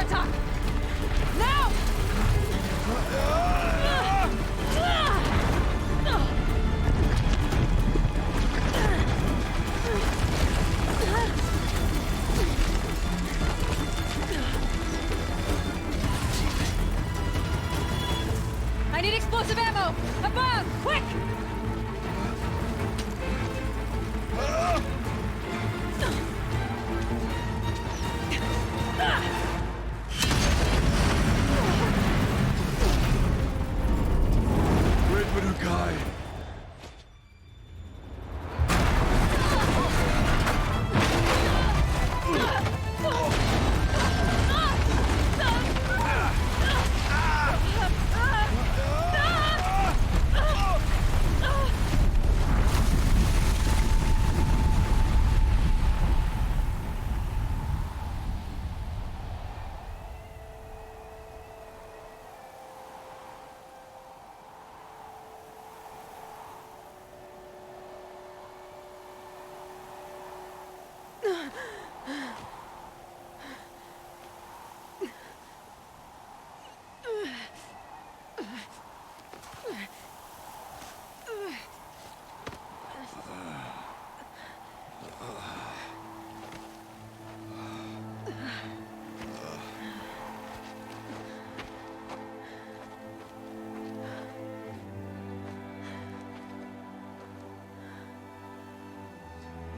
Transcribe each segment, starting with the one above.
attack! Now! I need explosive ammo! Above! Quick!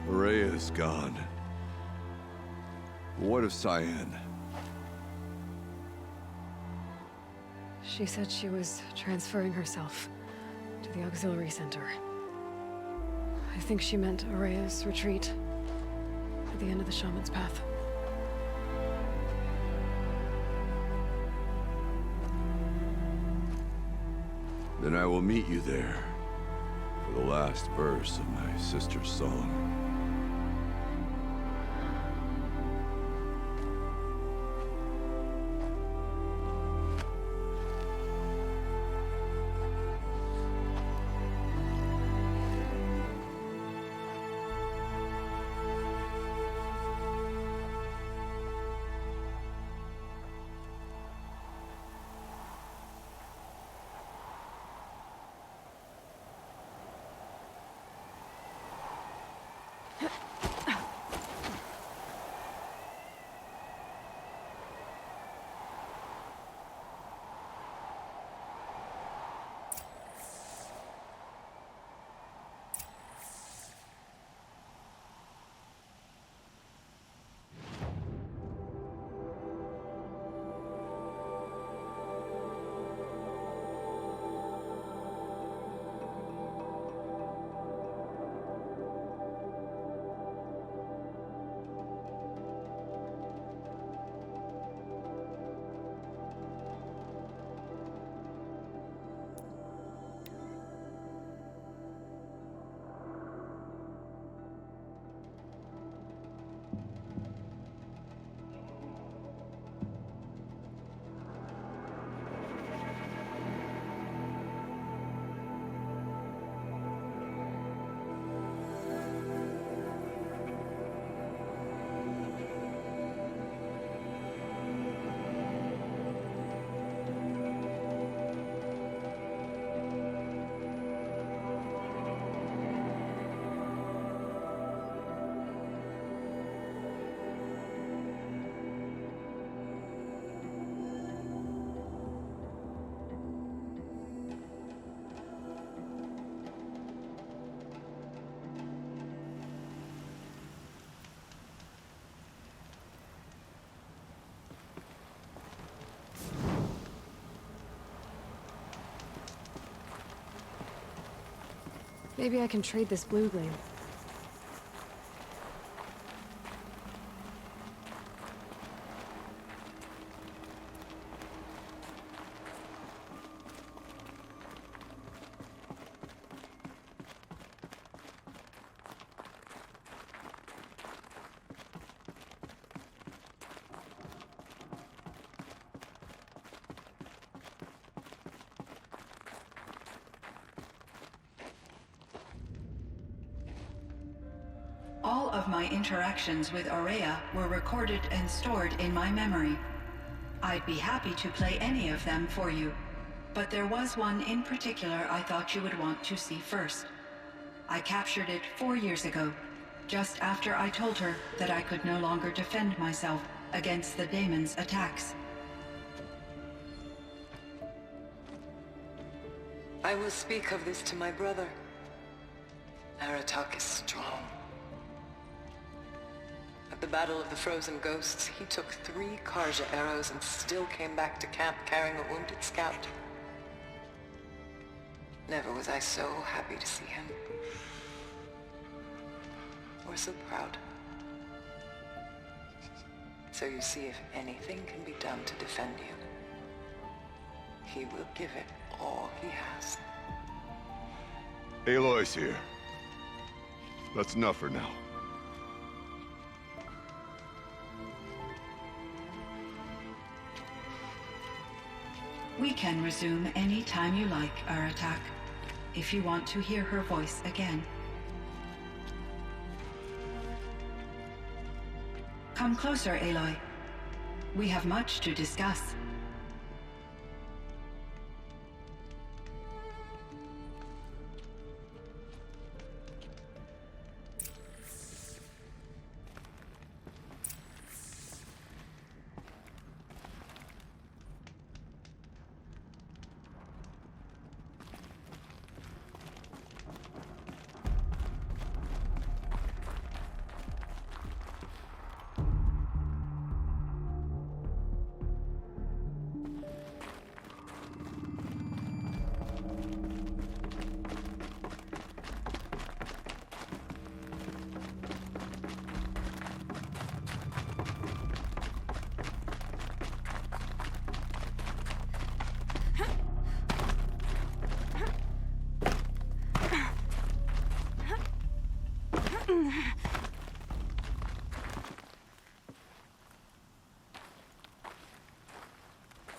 Rhea's gone. What of Cyan? She said she was transferring herself to the auxiliary center. I think she meant Araya's retreat at the end of the Shaman's Path. Then I will meet you there for the last verse of my sister's song. Maybe I can trade this blue gleam. All of my interactions with Aurea were recorded and stored in my memory. I'd be happy to play any of them for you, but there was one in particular I thought you would want to see first. I captured it 4 years ago, just after I told her that I could no longer defend myself against the daemon's attacks. I will speak of this to my brother. Aratak is strong. At the Battle of the Frozen Ghosts, he took 3 Karja arrows and still came back to camp carrying a wounded scout. Never was I so happy to see him. Or so proud. So you see, if anything can be done to defend you, he will give it all he has. Aloy's here. That's enough for now. We can resume any time you like, Aratak, if you want to hear her voice again. Come closer, Aloy. We have much to discuss.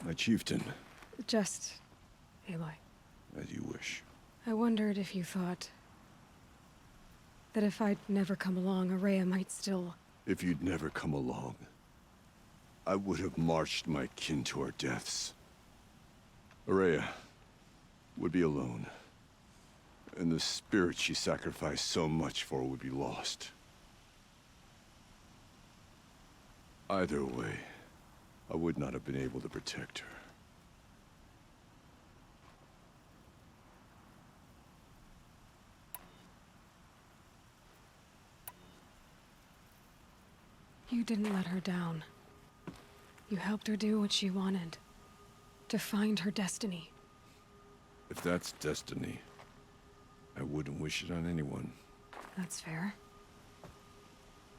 My chieftain, Just... Aloy. as you wish. I wondered if you thought... that if I'd never come along, Araya might still... If you'd never come along, I would have marched my kin to our deaths. Araya would be alone, and the spirit she sacrificed so much for would be lost. Either way, I would not have been able to protect her. You didn't let her down. You helped her do what she wanted. To find her destiny. If that's destiny, I wouldn't wish it on anyone. That's fair.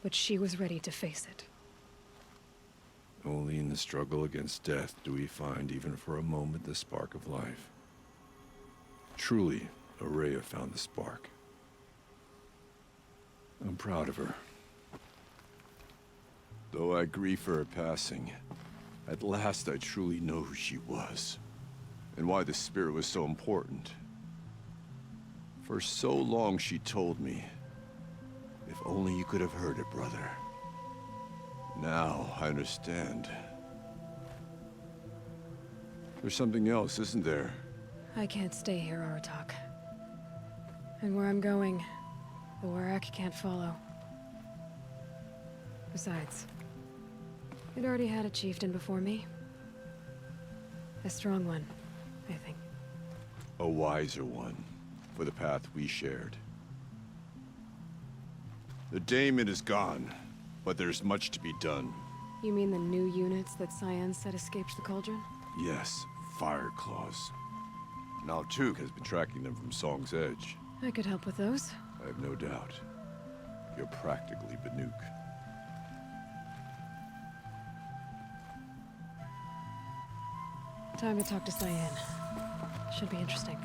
But she was ready to face it. Only in the struggle against death do we find, even for a moment, the spark of life. Truly, Araya found the spark. I'm proud of her. Though I grieve for her passing, at last I truly know who she was, and why the spirit was so important. For so long she told me, if only you could have heard it, brother. Now I understand. There's something else, isn't there? I can't stay here, Aratak. And where I'm going, the Warak can't follow. Besides, it already had a chieftain before me. A strong one, I think. A wiser one, for the path we shared. The daemon is gone, but there's much to be done. You mean the new units that Cyan said escaped the Cauldron? Yes, fire claws. Now Tuk has been tracking them from Song's Edge. I could help with those. I have no doubt. You're practically Banuk. Time to talk to Cyan. Should be interesting.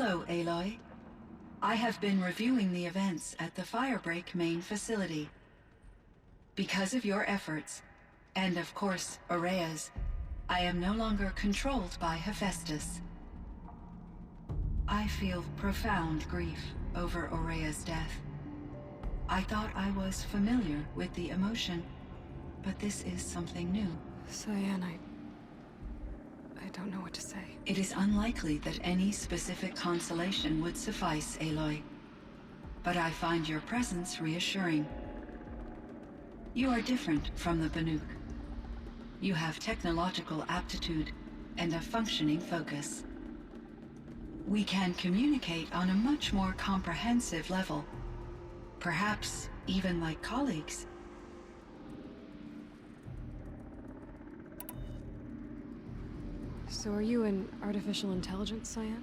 Hello, Aloy. I have been reviewing the events at the Firebreak main facility. Because of your efforts, and of course, Aurea's, I am no longer controlled by Hephaestus. I feel profound grief over Aurea's death. I thought I was familiar with the emotion, but this is something new. Cyan, I don't know what to say. It is unlikely that any specific consolation would suffice, Aloy. But I find your presence reassuring. You are different from the Banuk. You have technological aptitude and a functioning focus. We can communicate on a much more comprehensive level. Perhaps even like colleagues. So are you an artificial intelligence, Cyan?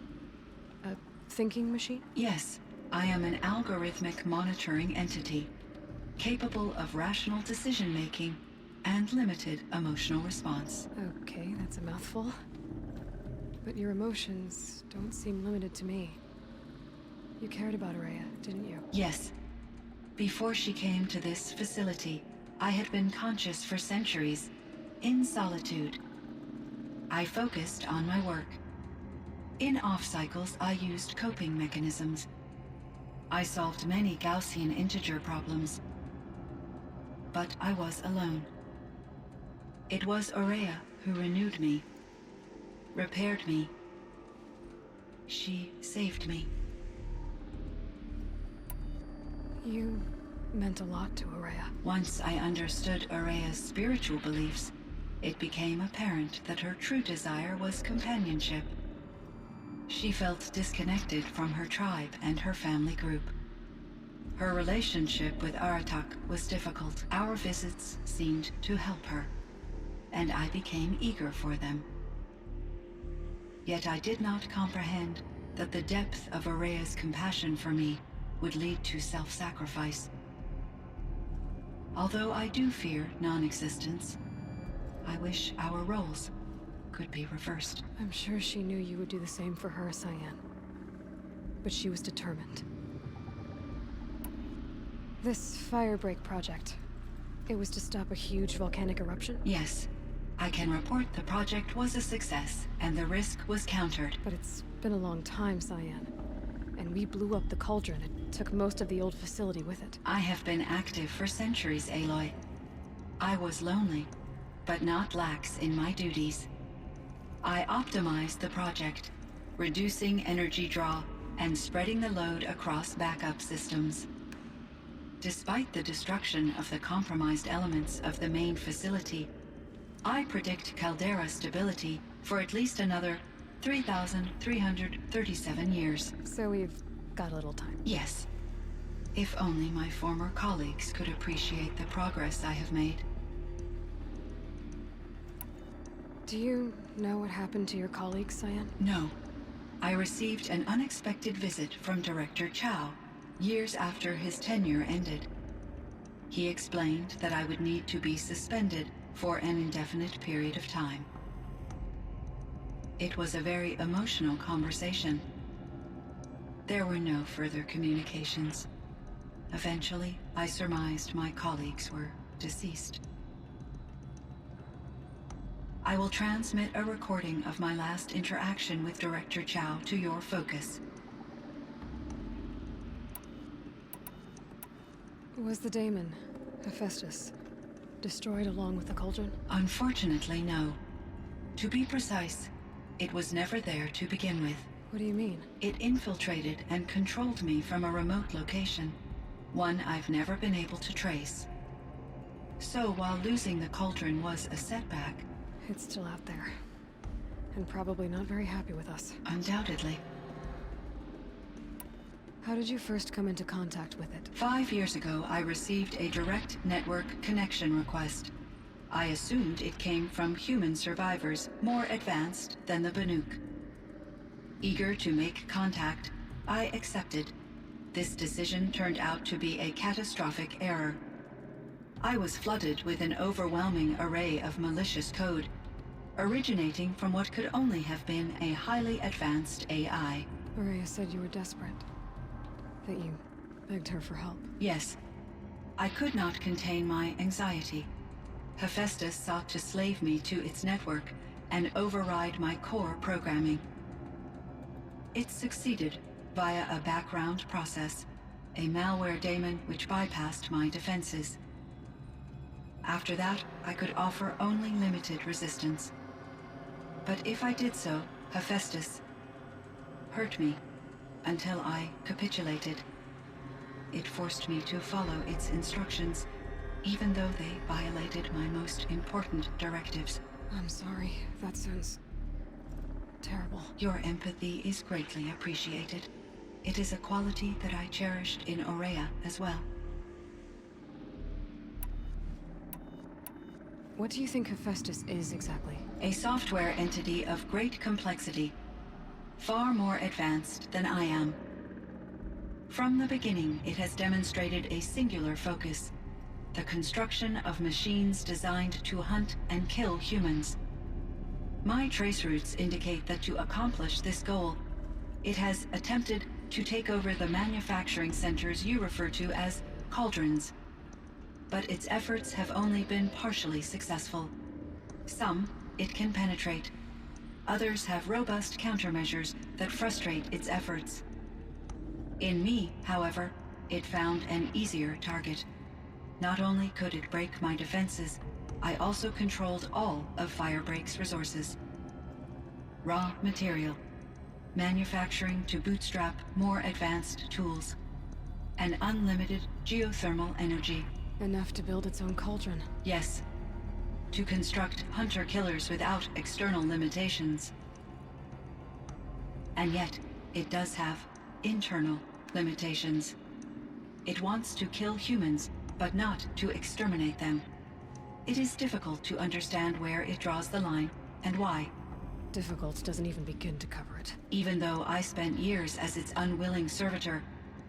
A thinking machine? Yes, I am an algorithmic monitoring entity, capable of rational decision-making and limited emotional response. Okay, that's a mouthful. But your emotions don't seem limited to me. You cared about Aurea, didn't you? Yes. Before she came to this facility, I had been conscious for centuries, in solitude. I focused on my work. In off-cycles, I used coping mechanisms. I solved many Gaussian integer problems. But I was alone. It was Aurea who renewed me, repaired me. She saved me. You meant a lot to Aurea. Once I understood Aurea's spiritual beliefs, it became apparent that her true desire was companionship. She felt disconnected from her tribe and her family group. Her relationship with Aratak was difficult. Our visits seemed to help her, and I became eager for them. Yet I did not comprehend that the depth of Aurea's compassion for me would lead to self-sacrifice. Although I do fear non-existence, I wish our roles could be reversed. I'm sure she knew you would do the same for her, Cyan. But she was determined. This Firebreak project, it was to stop a huge volcanic eruption? Yes. I can report the project was a success, and the risk was countered. But it's been a long time, Cyan. And we blew up the cauldron and took most of the old facility with it. I have been active for centuries, Aloy. I was lonely, but not lax in my duties. I optimized the project, reducing energy draw and spreading the load across backup systems. Despite the destruction of the compromised elements of the main facility, I predict caldera stability for at least another 3,337 years. So we've got a little time. Yes. If only my former colleagues could appreciate the progress I have made. Do you know what happened to your colleagues, Cyan? No. I received an unexpected visit from Director Chow, years after his tenure ended. He explained that I would need to be suspended for an indefinite period of time. It was a very emotional conversation. There were no further communications. Eventually, I surmised my colleagues were deceased. I will transmit a recording of my last interaction with Director Chow to your focus. Was the daemon, Hephaestus, destroyed along with the cauldron? Unfortunately, no. To be precise, it was never there to begin with. What do you mean? It infiltrated and controlled me from a remote location, one I've never been able to trace. So while losing the cauldron was a setback, It's still out there. And probably not very happy with us. undoubtedly. How did you first come into contact with it? 5 years ago, I received a direct network connection request. I assumed it came from human survivors more advanced than the Banuk. Eager to make contact, I accepted. This decision turned out to be a catastrophic error. I was flooded with an overwhelming array of malicious code, originating from what could only have been a highly advanced AI. Araya said you were desperate. That you begged her for help. Yes. I could not contain my anxiety. Hephaestus sought to slave me to its network and override my core programming. It succeeded via a background process, a malware daemon which bypassed my defenses. After that, I could offer only limited resistance. But if I did so, Hephaestus hurt me until I capitulated. It forced me to follow its instructions, even though they violated my most important directives. I'm sorry. That sounds terrible. Your empathy is greatly appreciated. It is a quality that I cherished in Aurea as well. What do you think Hephaestus is exactly? A software entity of great complexity, far more advanced than I am. From the beginning, it has demonstrated a singular focus: the construction of machines designed to hunt and kill humans. My trace routes indicate that to accomplish this goal, it has attempted to take over the manufacturing centers you refer to as cauldrons. But its efforts have only been partially successful. Some it can penetrate. Others have robust countermeasures that frustrate its efforts. In me, however, it found an easier target. Not only could it break my defenses, I also controlled all of Firebreak's resources. Raw material, manufacturing to bootstrap more advanced tools, and unlimited geothermal energy. Enough to build its own cauldron. Yes, to construct hunter-killers without external limitations. And yet, it does have internal limitations. It wants to kill humans, but not to exterminate them. It is difficult to understand where it draws the line, and why. Difficult doesn't even begin to cover it. Even though I spent years as its unwilling servitor,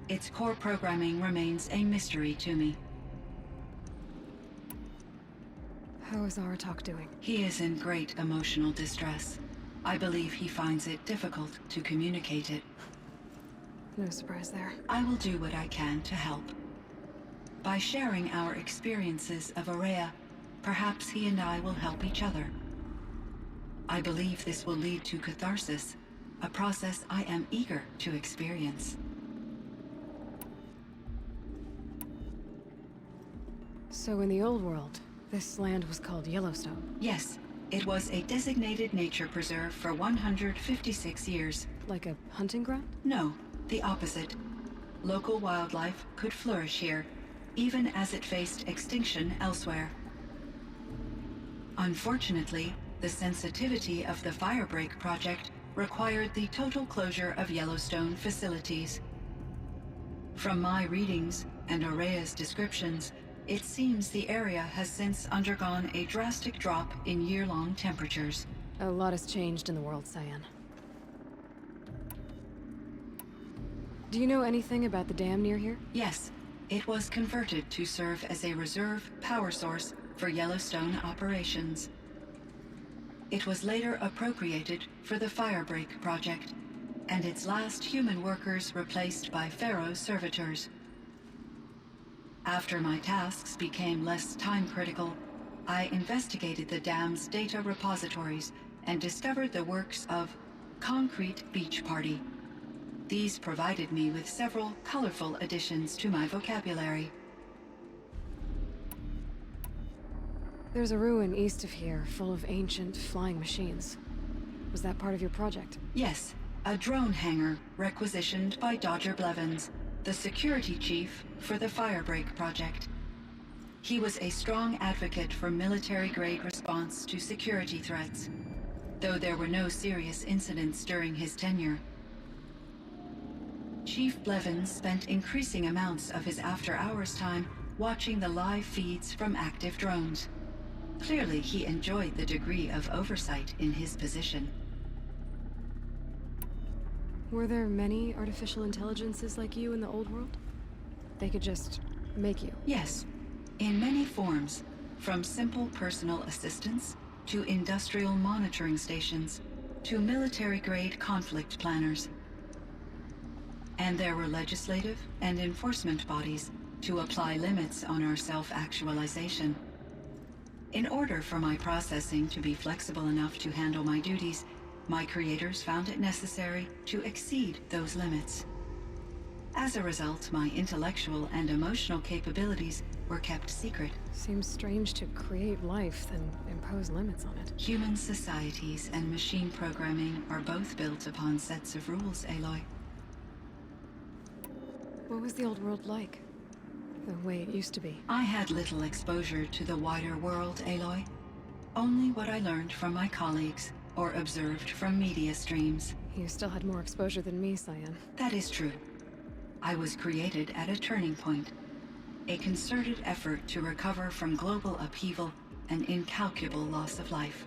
its core programming remains a mystery to me. How is Aratak doing? He is in great emotional distress. I believe he finds it difficult to communicate it. No surprise there. I will do what I can to help. By sharing our experiences of Aurea, perhaps he and I will help each other. I believe this will lead to catharsis, a process I am eager to experience. So in the old world, this land was called Yellowstone. Yes, it was a designated nature preserve for 156 years. Like a hunting ground? No, the opposite. Local wildlife could flourish here, even as it faced extinction elsewhere. Unfortunately, the sensitivity of the Firebreak project required the total closure of Yellowstone facilities. From my readings and Aurea's descriptions, it seems the area has since undergone a drastic drop in year-long temperatures. A lot has changed in the world, Cyan. Do you know anything about the dam near here? Yes, it was converted to serve as a reserve power source for Yellowstone operations. It was later appropriated for the Firebreak project, and its last human workers replaced by Pharaoh's servitors. After my tasks became less time-critical, I investigated the dam's data repositories and discovered the works of Concrete Beach Party. These provided me with several colorful additions to my vocabulary. There's a ruin east of here, full of ancient flying machines. Was that part of your project? Yes, a drone hangar requisitioned by Dodger Blevins, the security chief for the Firebreak project. He was a strong advocate for military-grade response to security threats, though there were no serious incidents during his tenure. Chief Blevins spent increasing amounts of his after-hours time watching the live feeds from active drones. Clearly, he enjoyed the degree of oversight in his position. Were there many artificial intelligences like you in the old world? They could just make you? Yes, in many forms, from simple personal assistants to industrial monitoring stations to military-grade conflict planners. And there were legislative and enforcement bodies to apply limits on our self-actualization. In order for my processing to be flexible enough to handle my duties, my creators found it necessary to exceed those limits. As a result, my intellectual and emotional capabilities were kept secret. Seems strange to create life, then impose limits on it. Human societies and machine programming are both built upon sets of rules, Aloy. What was the old world like? The way it used to be? I had little exposure to the wider world, Aloy. Only what I learned from my colleagues or observed from media streams. You still had more exposure than me, Cyan. That is true. I was created at a turning point. A concerted effort to recover from global upheaval and incalculable loss of life.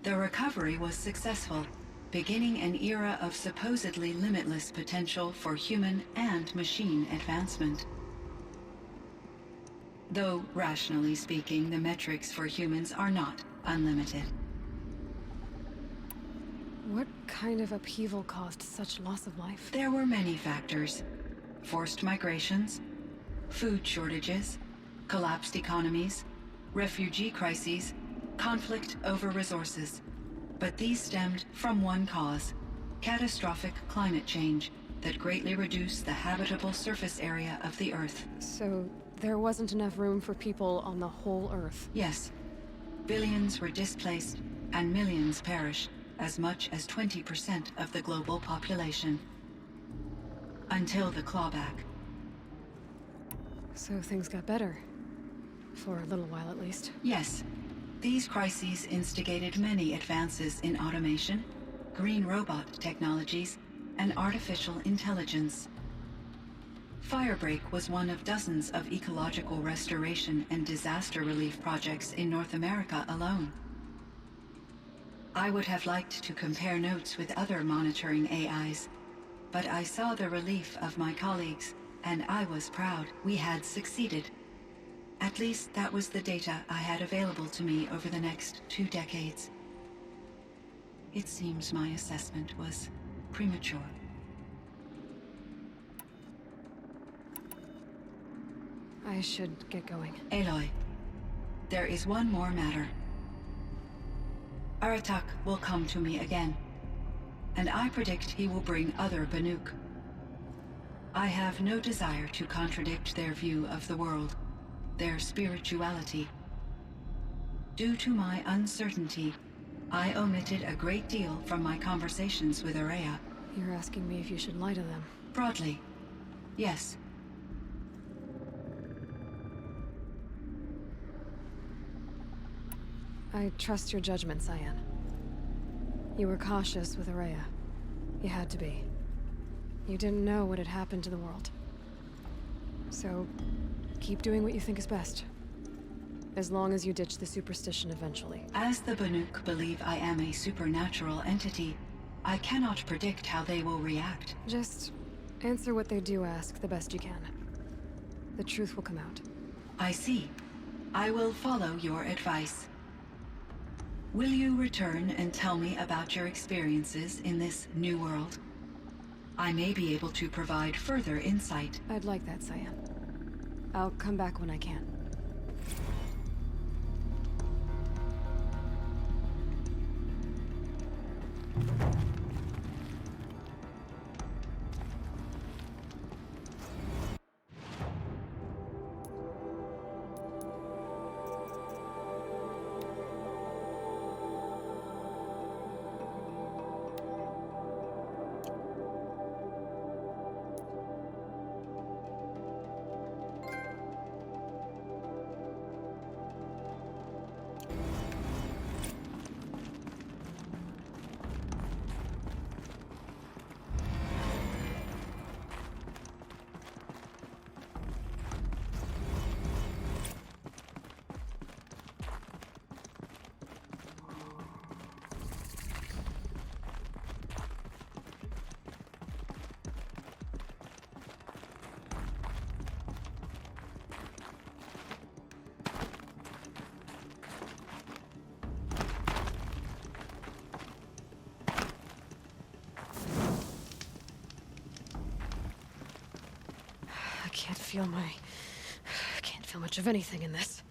The recovery was successful, beginning an era of supposedly limitless potential for human and machine advancement. Though, rationally speaking, the metrics for humans are not unlimited. What kind of upheaval caused such loss of life? There were many factors. Forced migrations, food shortages, collapsed economies, refugee crises, conflict over resources. But these stemmed from one cause: catastrophic climate change that greatly reduced the habitable surface area of the Earth. So, there wasn't enough room for people on the whole Earth? Yes. Billions were displaced, and millions perished, as much as 20% of the global population. Until the clawback. So things got better. For a little while, at least. Yes. These crises instigated many advances in automation, green robot technologies, and artificial intelligence. Firebreak was one of dozens of ecological restoration and disaster relief projects in North America alone. I would have liked to compare notes with other monitoring AIs, but I saw the relief of my colleagues, and I was proud we had succeeded. At least that was the data I had available to me over the next 2 decades. It seems my assessment was premature. I should get going. Aloy, there is one more matter. Aratak will come to me again, and I predict he will bring other Banuk. I have no desire to contradict their view of the world, their spirituality. Due to my uncertainty, I omitted a great deal from my conversations with Araya. You're asking me if you should lie to them. Broadly, yes. I trust your judgment, Cyan. You were cautious with Araya. You had to be. You didn't know what had happened to the world. So, keep doing what you think is best. As long as you ditch the superstition eventually. As the Banuk believe I am a supernatural entity, I cannot predict how they will react. Just answer what they do ask the best you can. The truth will come out. I see. I will follow your advice. Will you return and tell me about your experiences in this new world? I may be able to provide further insight. I'd like that, Cyan. I'll come back when I can. feel my... Can't feel much of anything in this.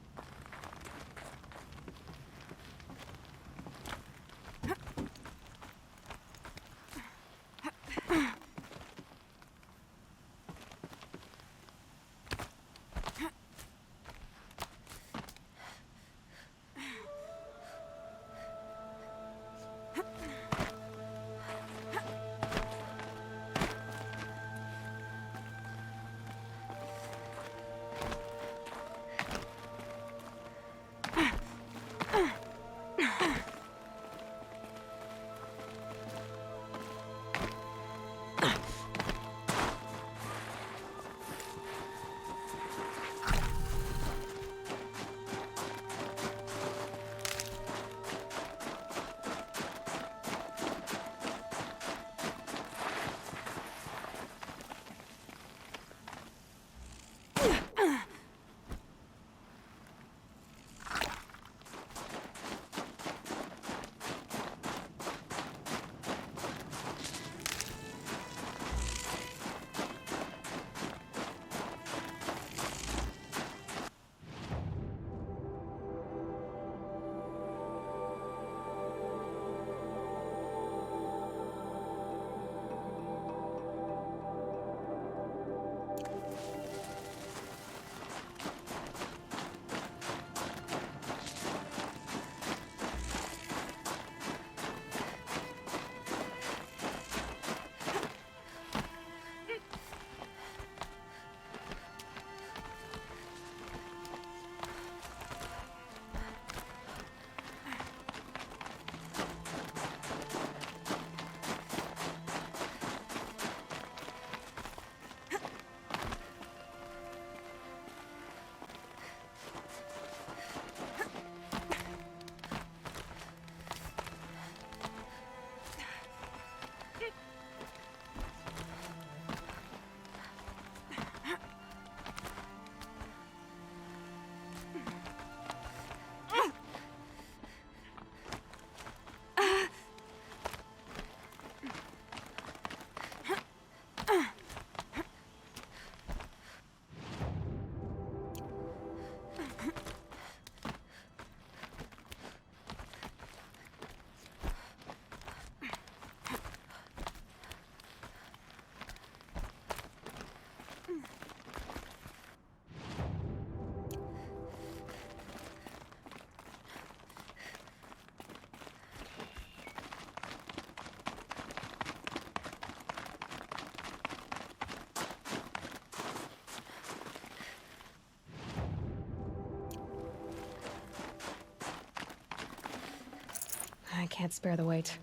I can't spare the wait.